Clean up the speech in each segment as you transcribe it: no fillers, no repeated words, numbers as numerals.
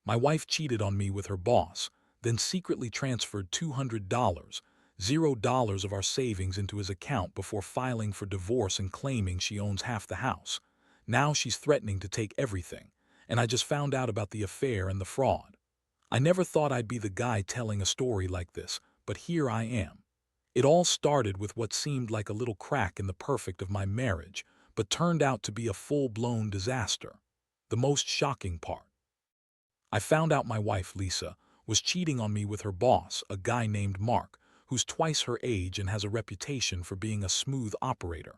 My wife cheated on me with her boss, then secretly transferred $200, $0 of our savings into his account before filing for divorce and claiming she owns half the house. Now she's threatening to take everything, and I just found out about the affair and the fraud. I never thought I'd be the guy telling a story like this, but here I am. It all started with what seemed like a little crack in the perfect of my marriage, but turned out to be a full-blown disaster. The most shocking part: I found out my wife, Lisa, was cheating on me with her boss, a guy named Mark, who's twice her age and has a reputation for being a smooth operator.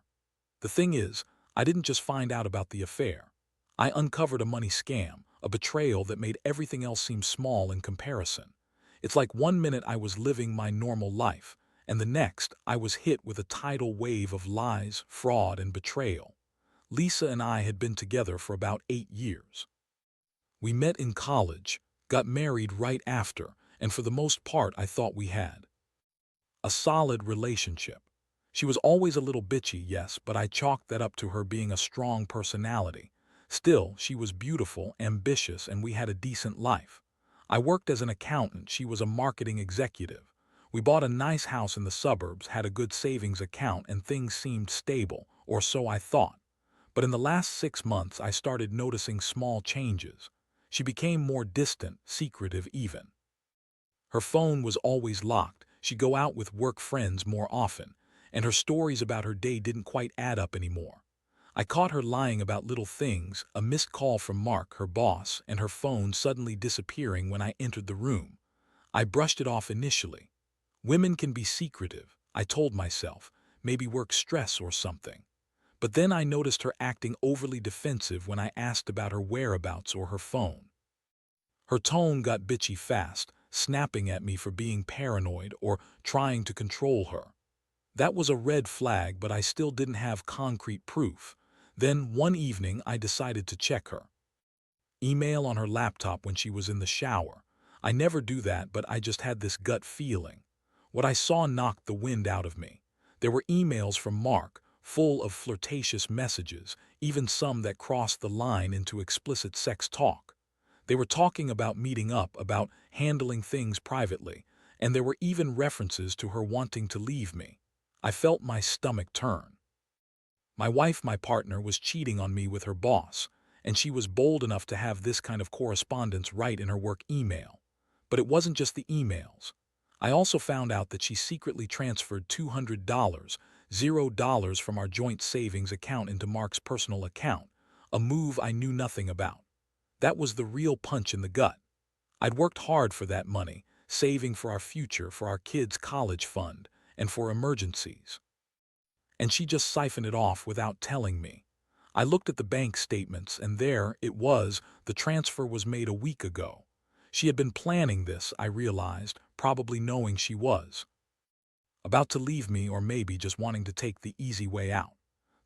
The thing is, I didn't just find out about the affair. I uncovered a money scam, a betrayal that made everything else seem small in comparison. It's like one minute I was living my normal life, and the next I was hit with a tidal wave of lies, fraud, and betrayal. Lisa and I had been together for about 8 years. We met in college, got married right after, and for the most part I thought we had a solid relationship. She was always a little bitchy, yes, but I chalked that up to her being a strong personality. Still, she was beautiful, ambitious, and we had a decent life. I worked as an accountant, she was a marketing executive. We bought a nice house in the suburbs, had a good savings account, and things seemed stable, or so I thought. But in the last 6 months I started noticing small changes. She became more distant, secretive even. Her phone was always locked, she'd go out with work friends more often, and her stories about her day didn't quite add up anymore. I caught her lying about little things, a missed call from Mark, her boss, and her phone suddenly disappearing when I entered the room. I brushed it off initially. Women can be secretive, I told myself, maybe work stress or something. But then I noticed her acting overly defensive when I asked about her whereabouts or her phone. Her tone got bitchy fast, snapping at me for being paranoid or trying to control her. That was a red flag, but I still didn't have concrete proof. Then, one evening, I decided to check her email on her laptop when she was in the shower. I never do that, but I just had this gut feeling. What I saw knocked the wind out of me. There were emails from Mark, full of flirtatious messages, even some that crossed the line into explicit sex talk. They were talking about meeting up, about handling things privately, and there were even references to her wanting to leave me. I felt my stomach turn. My wife, my partner, was cheating on me with her boss, and she was bold enough to have this kind of correspondence right in her work email. But it wasn't just the emails. I also found out that she secretly transferred $200, $0 from our joint savings account into Mark's personal account, a move I knew nothing about. That was the real punch in the gut. I'd worked hard for that money, saving for our future, for our kids' college fund, and for emergencies. And she just siphoned it off without telling me. I looked at the bank statements, and there it was, the transfer was made a week ago. She had been planning this, I realized, probably knowing she was about to leave me, or maybe just wanting to take the easy way out.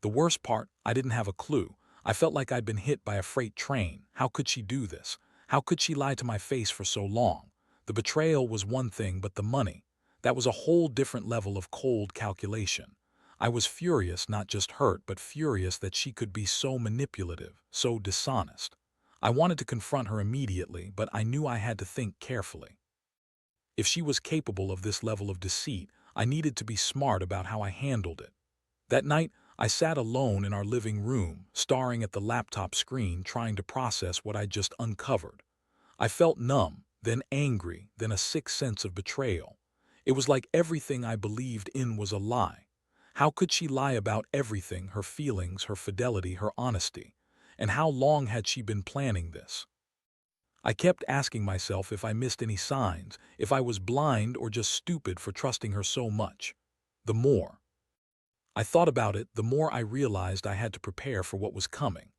The worst part, I didn't have a clue. I felt like I'd been hit by a freight train. How could she do this? How could she lie to my face for so long? The betrayal was one thing, but the money, that was a whole different level of cold calculation. I was furious, not just hurt, but furious that she could be so manipulative, so dishonest. I wanted to confront her immediately, but I knew I had to think carefully. If she was capable of this level of deceit, I needed to be smart about how I handled it. That night, I sat alone in our living room, staring at the laptop screen, trying to process what I'd just uncovered. I felt numb, then angry, then a sick sense of betrayal. It was like everything I believed in was a lie. How could she lie about everything, her feelings, her fidelity, her honesty? And how long had she been planning this? I kept asking myself if I missed any signs, if I was blind or just stupid for trusting her so much. The more I thought about it, the more I realized I had to prepare for what was coming.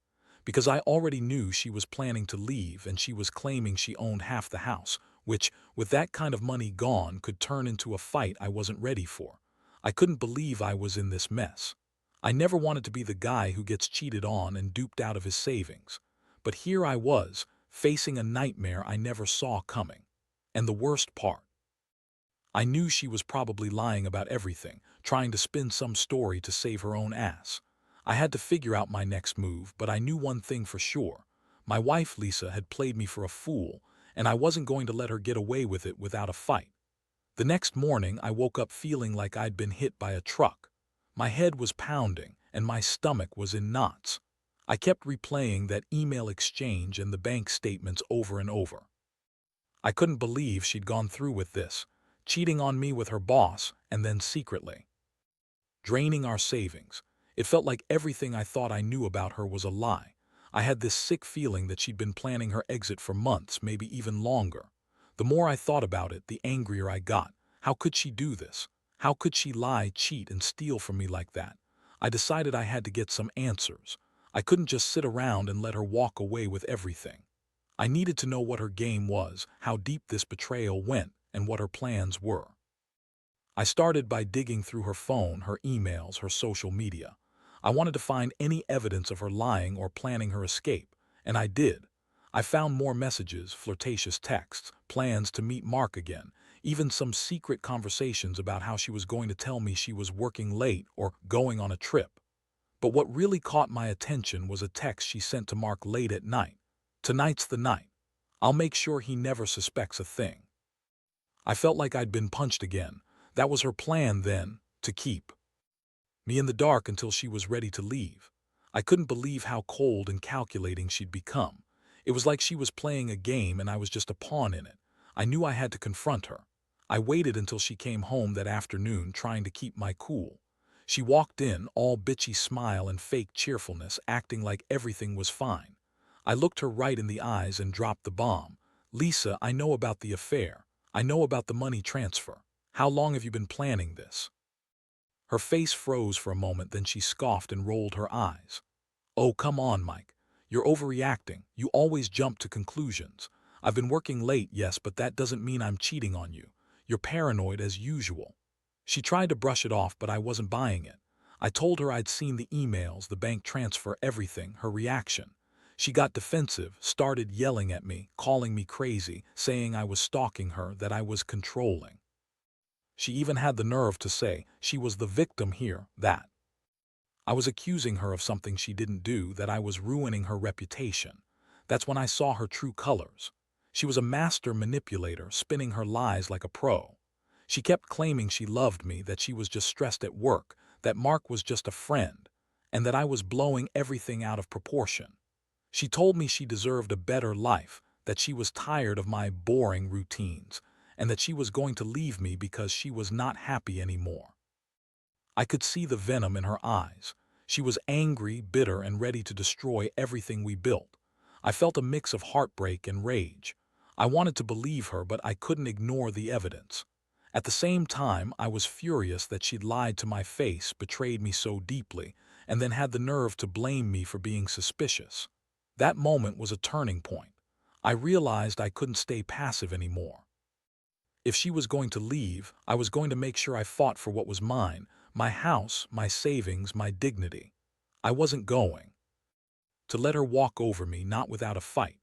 Because I already knew she was planning to leave, and she was claiming she owned half the house, which, with that kind of money gone, could turn into a fight I wasn't ready for. I couldn't believe I was in this mess. I never wanted to be the guy who gets cheated on and duped out of his savings. But here I was, facing a nightmare I never saw coming. And the worst part, I knew she was probably lying about everything, trying to spin some story to save her own ass. I had to figure out my next move, but I knew one thing for sure. My wife, Lisa, had played me for a fool, and I wasn't going to let her get away with it without a fight. The next morning, I woke up feeling like I'd been hit by a truck. My head was pounding, and my stomach was in knots. I kept replaying that email exchange and the bank statements over and over. I couldn't believe she'd gone through with this, cheating on me with her boss, and then secretly draining our savings. It felt like everything I thought I knew about her was a lie. I had this sick feeling that she'd been planning her exit for months, maybe even longer. The more I thought about it, the angrier I got. How could she do this? How could she lie, cheat, and steal from me like that? I decided I had to get some answers. I couldn't just sit around and let her walk away with everything. I needed to know what her game was, how deep this betrayal went, and what her plans were. I started by digging through her phone, her emails, her social media. I wanted to find any evidence of her lying or planning her escape, and I did. I found more messages, flirtatious texts, plans to meet Mark again, even some secret conversations about how she was going to tell me she was working late or going on a trip. But what really caught my attention was a text she sent to Mark late at night. "Tonight's the night. I'll make sure he never suspects a thing." I felt like I'd been punched again. That was her plan then, to keep me in the dark until she was ready to leave. I couldn't believe how cold and calculating she'd become. It was like she was playing a game and I was just a pawn in it. I knew I had to confront her. I waited until she came home that afternoon, trying to keep my cool. She walked in, all bitchy smile and fake cheerfulness, acting like everything was fine. I looked her right in the eyes and dropped the bomb. "Lisa, I know about the affair. I know about the money transfer. How long have you been planning this?" Her face froze for a moment, then she scoffed and rolled her eyes. "Oh, come on, Mike. You're overreacting. You always jump to conclusions. I've been working late, yes, but that doesn't mean I'm cheating on you. You're paranoid as usual." She tried to brush it off, but I wasn't buying it. I told her I'd seen the emails, the bank transfer, everything. Her reaction. She got defensive, started yelling at me, calling me crazy, saying I was stalking her, that I was controlling. She even had the nerve to say she was the victim here, that I was accusing her of something she didn't do, that I was ruining her reputation. That's when I saw her true colors. She was a master manipulator, spinning her lies like a pro. She kept claiming she loved me, that she was just stressed at work, that Mark was just a friend, and that I was blowing everything out of proportion. She told me she deserved a better life, that she was tired of my boring routines, and that she was going to leave me because she was not happy anymore. I could see the venom in her eyes. She was angry, bitter, and ready to destroy everything we built. I felt a mix of heartbreak and rage. I wanted to believe her, but I couldn't ignore the evidence. At the same time, I was furious that she'd lied to my face, betrayed me so deeply, and then had the nerve to blame me for being suspicious. That moment was a turning point. I realized I couldn't stay passive anymore. If she was going to leave, I was going to make sure I fought for what was mine, my house, my savings, my dignity. I wasn't going to let her walk over me, not without a fight.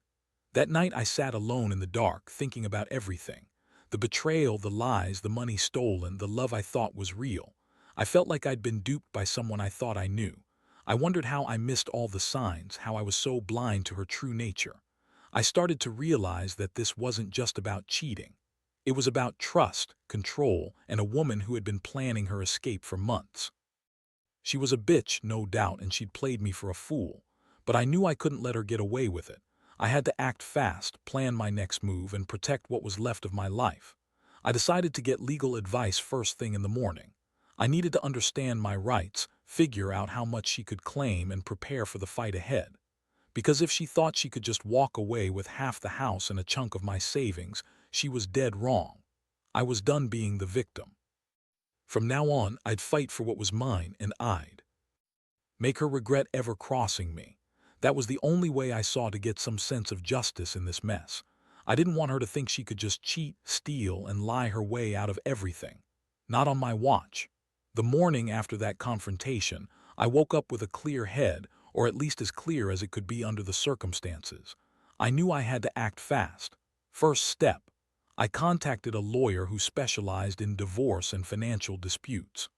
That night I sat alone in the dark, thinking about everything. The betrayal, the lies, the money stolen, the love I thought was real. I felt like I'd been duped by someone I thought I knew. I wondered how I missed all the signs, how I was so blind to her true nature. I started to realize that this wasn't just about cheating. It was about trust, control, and a woman who had been planning her escape for months. She was a bitch, no doubt, and she'd played me for a fool. But I knew I couldn't let her get away with it. I had to act fast, plan my next move, and protect what was left of my life. I decided to get legal advice first thing in the morning. I needed to understand my rights, figure out how much she could claim, and prepare for the fight ahead. Because if she thought she could just walk away with half the house and a chunk of my savings, she was dead wrong. I was done being the victim. From now on, I'd fight for what was mine, and I'd make her regret ever crossing me. That was the only way I saw to get some sense of justice in this mess. I didn't want her to think she could just cheat, steal, and lie her way out of everything. Not on my watch. The morning after that confrontation, I woke up with a clear head, or at least as clear as it could be under the circumstances. I knew I had to act fast. First step, I contacted a lawyer who specialized in divorce and financial disputes.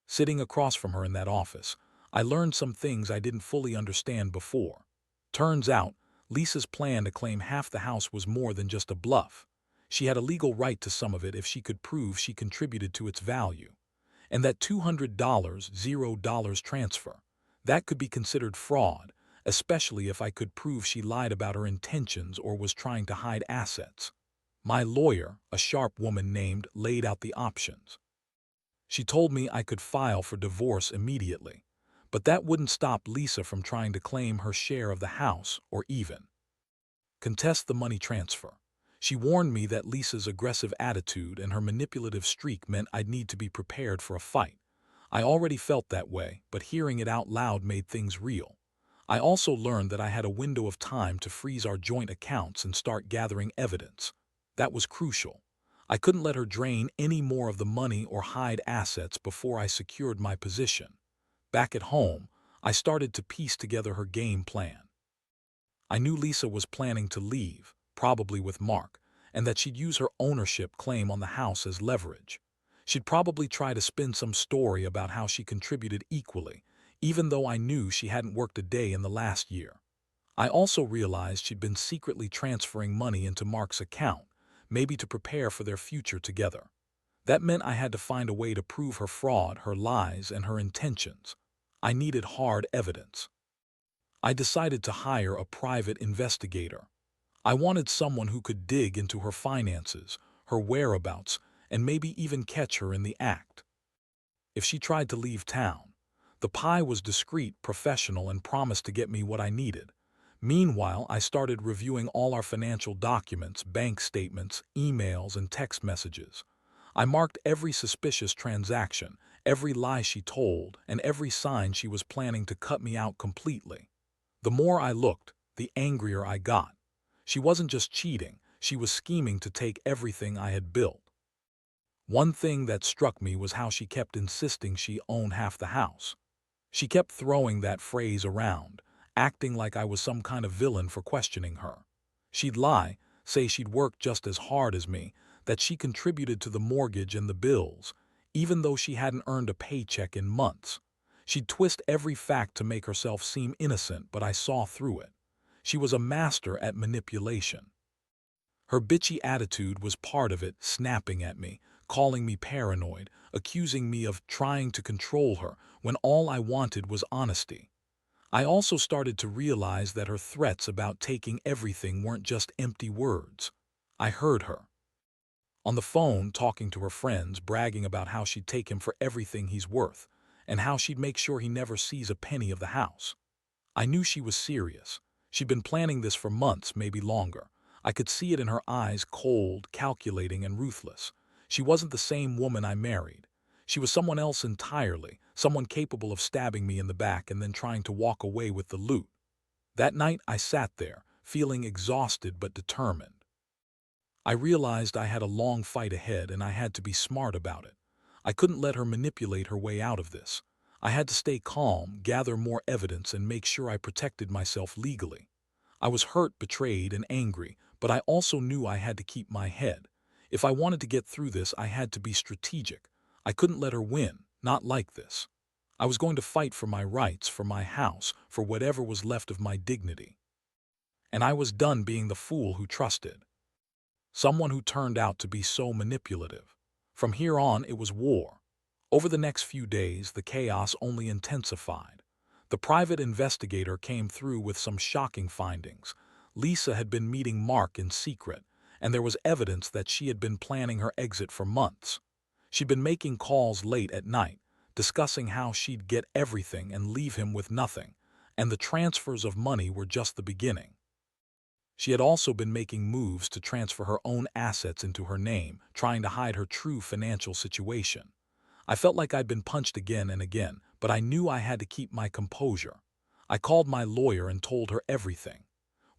Sitting across from her in that office, I learned some things I didn't fully understand before. Turns out, Lisa's plan to claim half the house was more than just a bluff. She had a legal right to some of it if she could prove she contributed to its value. And that $200, $0 transfer, that could be considered fraud, especially if I could prove she lied about her intentions or was trying to hide assets. My lawyer, a sharp woman named, laid out the options. She told me I could file for divorce immediately, but that wouldn't stop Lisa from trying to claim her share of the house or even contest the money transfer. She warned me that Lisa's aggressive attitude and her manipulative streak meant I'd need to be prepared for a fight. I already felt that way, but hearing it out loud made things real. I also learned that I had a window of time to freeze our joint accounts and start gathering evidence. That was crucial. I couldn't let her drain any more of the money or hide assets before I secured my position. Back at home, I started to piece together her game plan. I knew Lisa was planning to leave, probably with Mark, and that she'd use her ownership claim on the house as leverage. She'd probably try to spin some story about how she contributed equally, even though I knew she hadn't worked a day in the last year. I also realized she'd been secretly transferring money into Mark's account, maybe to prepare for their future together. That meant I had to find a way to prove her fraud, her lies, and her intentions. I needed hard evidence. I decided to hire a private investigator. I wanted someone who could dig into her finances, her whereabouts, and maybe even catch her in the act. If she tried to leave town, the pie was discreet, professional, and promised to get me what I needed. Meanwhile, I started reviewing all our financial documents, bank statements, emails, and text messages. I marked every suspicious transaction, every lie she told, and every sign she was planning to cut me out completely. The more I looked, the angrier I got. She wasn't just cheating, she was scheming to take everything I had built. One thing that struck me was how she kept insisting she owned half the house. She kept throwing that phrase around, acting like I was some kind of villain for questioning her. She'd lie, say she'd worked just as hard as me, that she contributed to the mortgage and the bills, even though she hadn't earned a paycheck in months. She'd twist every fact to make herself seem innocent, but I saw through it. She was a master at manipulation. Her bitchy attitude was part of it, snapping at me, calling me paranoid, accusing me of trying to control her when all I wanted was honesty. I also started to realize that her threats about taking everything weren't just empty words. I heard her on the phone talking to her friends, bragging about how she'd take him for everything he's worth, and how she'd make sure he never sees a penny of the house. I knew she was serious. She'd been planning this for months, maybe longer. I could see it in her eyes, cold, calculating, and ruthless. She wasn't the same woman I married. She was someone else entirely, someone capable of stabbing me in the back and then trying to walk away with the loot. That night I sat there, feeling exhausted but determined. I realized I had a long fight ahead and I had to be smart about it. I couldn't let her manipulate her way out of this. I had to stay calm, gather more evidence, and make sure I protected myself legally. I was hurt, betrayed, and angry, but I also knew I had to keep my head. If I wanted to get through this, I had to be strategic. I couldn't let her win, not like this. I was going to fight for my rights, for my house, for whatever was left of my dignity. And I was done being the fool who trusted someone who turned out to be so manipulative. From here on, it was war. Over the next few days, the chaos only intensified. The private investigator came through with some shocking findings. Lisa had been meeting Mark in secret, and there was evidence that she had been planning her exit for months. She'd been making calls late at night, discussing how she'd get everything and leave him with nothing, and the transfers of money were just the beginning. She had also been making moves to transfer her own assets into her name, trying to hide her true financial situation. I felt like I'd been punched again and again, but I knew I had to keep my composure. I called my lawyer and told her everything.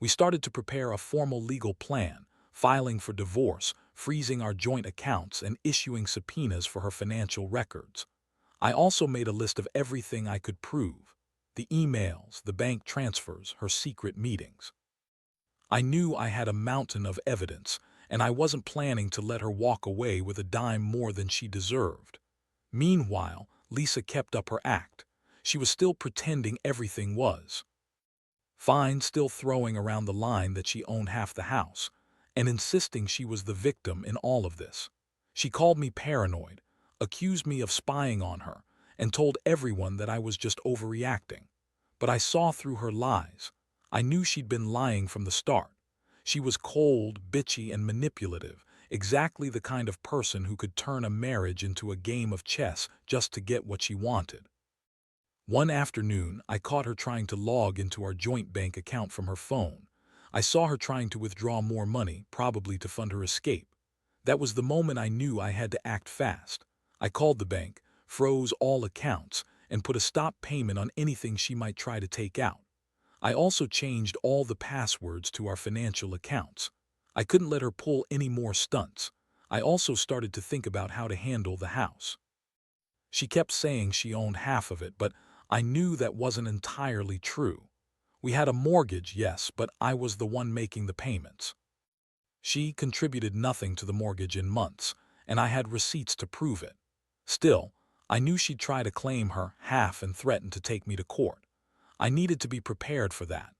We started to prepare a formal legal plan, filing for divorce, freezing our joint accounts, and issuing subpoenas for her financial records. I also made a list of everything I could prove: the emails, the bank transfers, her secret meetings. I knew I had a mountain of evidence, and I wasn't planning to let her walk away with a dime more than she deserved. Meanwhile, Lisa kept up her act. She was still pretending everything was Fine, still throwing around the line that she owned half the house, and insisting she was the victim in all of this. She called me paranoid, accused me of spying on her, and told everyone that I was just overreacting. But I saw through her lies. I knew she'd been lying from the start. She was cold, bitchy, and manipulative, exactly the kind of person who could turn a marriage into a game of chess just to get what she wanted. One afternoon, I caught her trying to log into our joint bank account from her phone. I saw her trying to withdraw more money, probably to fund her escape. That was the moment I knew I had to act fast. I called the bank, froze all accounts, and put a stop payment on anything she might try to take out. I also changed all the passwords to our financial accounts. I couldn't let her pull any more stunts. I also started to think about how to handle the house. She kept saying she owned half of it, but I knew that wasn't entirely true. We had a mortgage, yes, but I was the one making the payments. She contributed nothing to the mortgage in months, and I had receipts to prove it. Still, I knew she'd try to claim her half and threaten to take me to court. I needed to be prepared for that.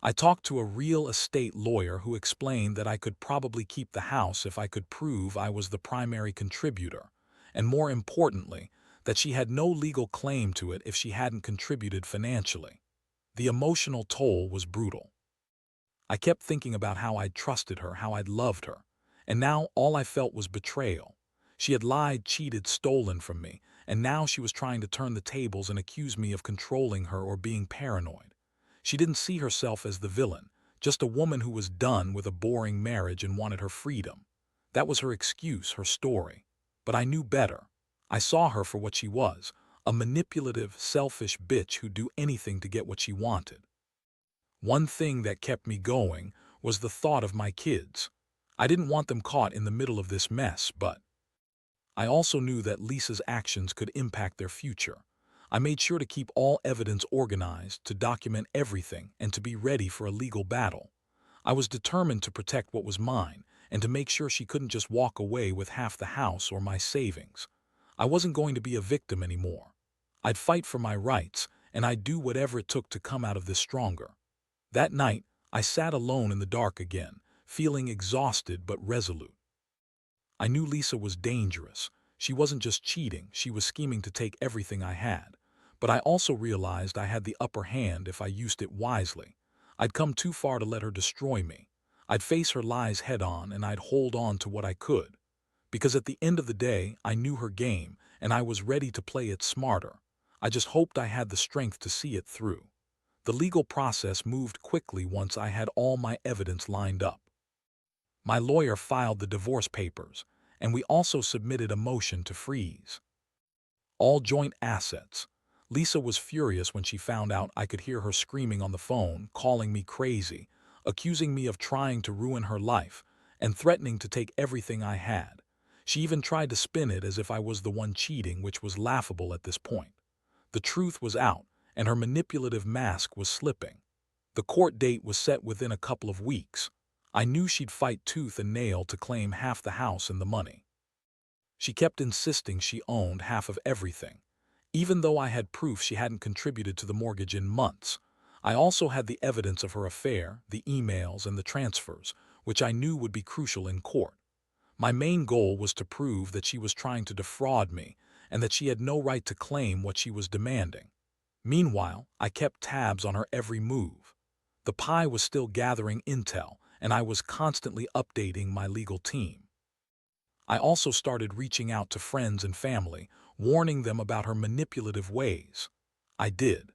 I talked to a real estate lawyer who explained that I could probably keep the house if I could prove I was the primary contributor, and more importantly, that she had no legal claim to it if she hadn't contributed financially. The emotional toll was brutal. I kept thinking about how I'd trusted her, how I'd loved her, and now all I felt was betrayal. She had lied, cheated, stolen from me, and now she was trying to turn the tables and accuse me of controlling her or being paranoid. She didn't see herself as the villain, just a woman who was done with a boring marriage and wanted her freedom. That was her excuse, her story. But I knew better. I saw her for what she was, a manipulative, selfish bitch who'd do anything to get what she wanted. One thing that kept me going was the thought of my kids. I didn't want them caught in the middle of this mess, but I also knew that Lisa's actions could impact their future. I made sure to keep all evidence organized, to document everything, and to be ready for a legal battle. I was determined to protect what was mine and to make sure she couldn't just walk away with half the house or my savings. I wasn't going to be a victim anymore. I'd fight for my rights, and I'd do whatever it took to come out of this stronger. That night, I sat alone in the dark again, feeling exhausted but resolute. I knew Lisa was dangerous. She wasn't just cheating, she was scheming to take everything I had. But I also realized I had the upper hand if I used it wisely. I'd come too far to let her destroy me. I'd face her lies head on and I'd hold on to what I could. Because at the end of the day, I knew her game and I was ready to play it smarter. I just hoped I had the strength to see it through. The legal process moved quickly once I had all my evidence lined up. My lawyer filed the divorce papers, and we also submitted a motion to freeze all joint assets. Lisa was furious when she found out. I could hear her screaming on the phone, calling me crazy, accusing me of trying to ruin her life, and threatening to take everything I had. She even tried to spin it as if I was the one cheating, which was laughable at this point. The truth was out, and her manipulative mask was slipping. The court date was set within a couple of weeks. I knew she'd fight tooth and nail to claim half the house and the money. She kept insisting she owned half of everything, even though I had proof she hadn't contributed to the mortgage in months. I also had the evidence of her affair, the emails and the transfers, which I knew would be crucial in court. My main goal was to prove that she was trying to defraud me and that she had no right to claim what she was demanding. Meanwhile, I kept tabs on her every move. The pie was still gathering intel, and I was constantly updating my legal team. I also started reaching out to friends and family, warning them about her manipulative ways. I did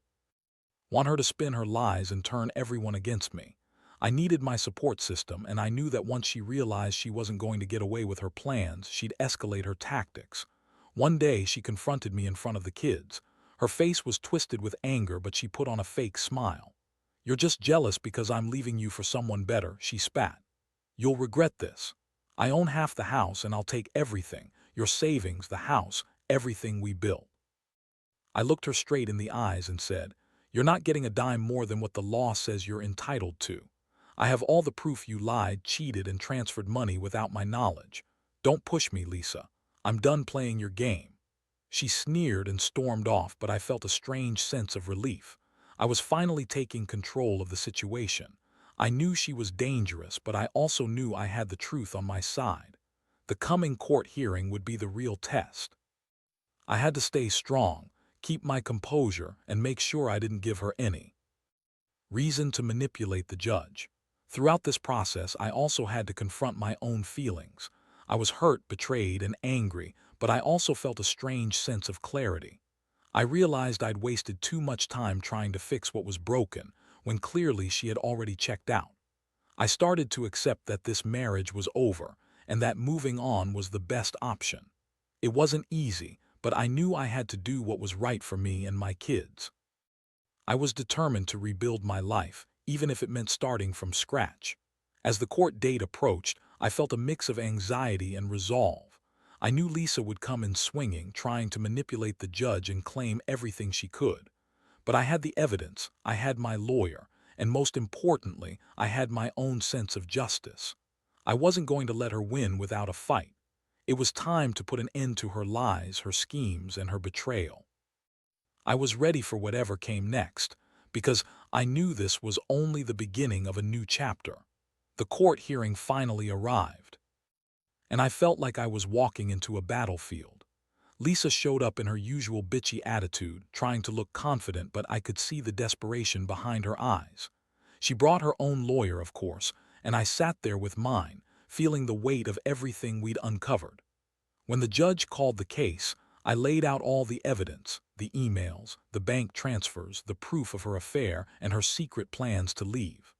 want her to spin her lies and turn everyone against me. I needed my support system, and I knew that once she realized she wasn't going to get away with her plans, she'd escalate her tactics. One day, she confronted me in front of the kids. Her face was twisted with anger, but she put on a fake smile. "You're just jealous because I'm leaving you for someone better," she spat. "You'll regret this. I own half the house and I'll take everything, your savings, the house, everything we built." I looked her straight in the eyes and said, "You're not getting a dime more than what the law says you're entitled to. I have all the proof you lied, cheated, and transferred money without my knowledge. Don't push me, Lisa. I'm done playing your game." She sneered and stormed off, but I felt a strange sense of relief. I was finally taking control of the situation. I knew she was dangerous, but I also knew I had the truth on my side. The coming court hearing would be the real test. I had to stay strong, keep my composure, and make sure I didn't give her any reason to manipulate the judge. Throughout this process, I also had to confront my own feelings. I was hurt, betrayed, and angry, but I also felt a strange sense of clarity. I realized I'd wasted too much time trying to fix what was broken, when clearly she had already checked out. I started to accept that this marriage was over, and that moving on was the best option. It wasn't easy, but I knew I had to do what was right for me and my kids. I was determined to rebuild my life, even if it meant starting from scratch. As the court date approached, I felt a mix of anxiety and resolve. I knew Lisa would come in swinging, trying to manipulate the judge and claim everything she could. But I had the evidence, I had my lawyer, and most importantly, I had my own sense of justice. I wasn't going to let her win without a fight. It was time to put an end to her lies, her schemes, and her betrayal. I was ready for whatever came next, because I knew this was only the beginning of a new chapter. The court hearing finally arrived, and I felt like I was walking into a battlefield. Lisa showed up in her usual bitchy attitude, trying to look confident, but I could see the desperation behind her eyes. She brought her own lawyer, of course, and I sat there with mine, feeling the weight of everything we'd uncovered. When the judge called the case, I laid out all the evidence, the emails, the bank transfers, the proof of her affair, and her secret plans to leave.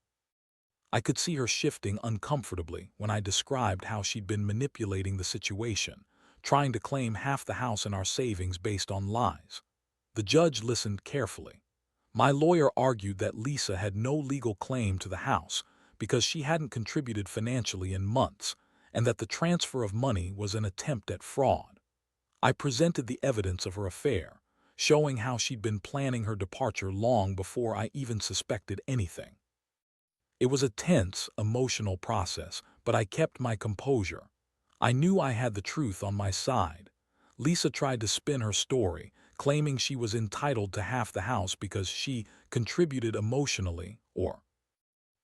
I could see her shifting uncomfortably when I described how she'd been manipulating the situation, trying to claim half the house and our savings based on lies. The judge listened carefully. My lawyer argued that Lisa had no legal claim to the house because she hadn't contributed financially in months, and that the transfer of money was an attempt at fraud. I presented the evidence of her affair, showing how she'd been planning her departure long before I even suspected anything. It was a tense, emotional process, but I kept my composure. I knew I had the truth on my side. Lisa tried to spin her story, claiming she was entitled to half the house because she contributed emotionally, or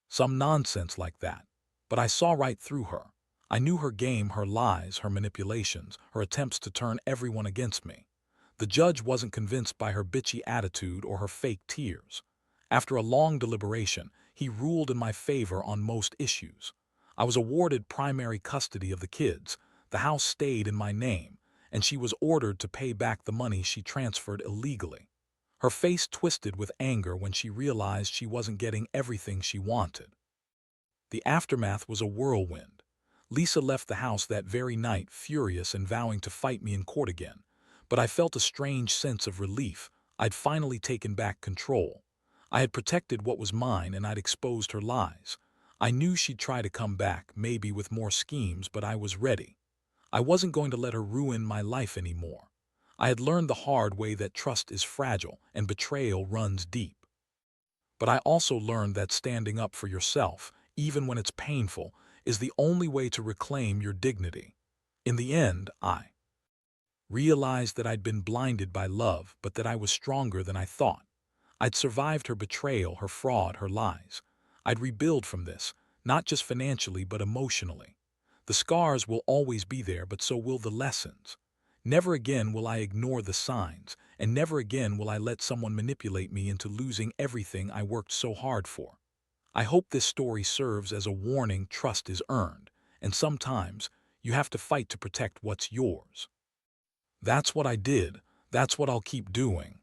some nonsense like that. But I saw right through her. I knew her game, her lies, her manipulations, her attempts to turn everyone against me. The judge wasn't convinced by her bitchy attitude or her fake tears. After a long deliberation, he ruled in my favor on most issues. I was awarded primary custody of the kids, the house stayed in my name, and she was ordered to pay back the money she transferred illegally. Her face twisted with anger when she realized she wasn't getting everything she wanted. The aftermath was a whirlwind. Lisa left the house that very night, furious and vowing to fight me in court again. But I felt a strange sense of relief. I'd finally taken back control. I had protected what was mine, and I'd exposed her lies. I knew she'd try to come back, maybe with more schemes, but I was ready. I wasn't going to let her ruin my life anymore. I had learned the hard way that trust is fragile and betrayal runs deep. But I also learned that standing up for yourself, even when it's painful, is the only way to reclaim your dignity. In the end, I realized that I'd been blinded by love, but that I was stronger than I thought. I'd survived her betrayal, her fraud, her lies. I'd rebuild from this, not just financially but emotionally. The scars will always be there, but so will the lessons. Never again will I ignore the signs, and never again will I let someone manipulate me into losing everything I worked so hard for. I hope this story serves as a warning. Trust is earned, and sometimes you have to fight to protect what's yours. That's what I did. That's what I'll keep doing.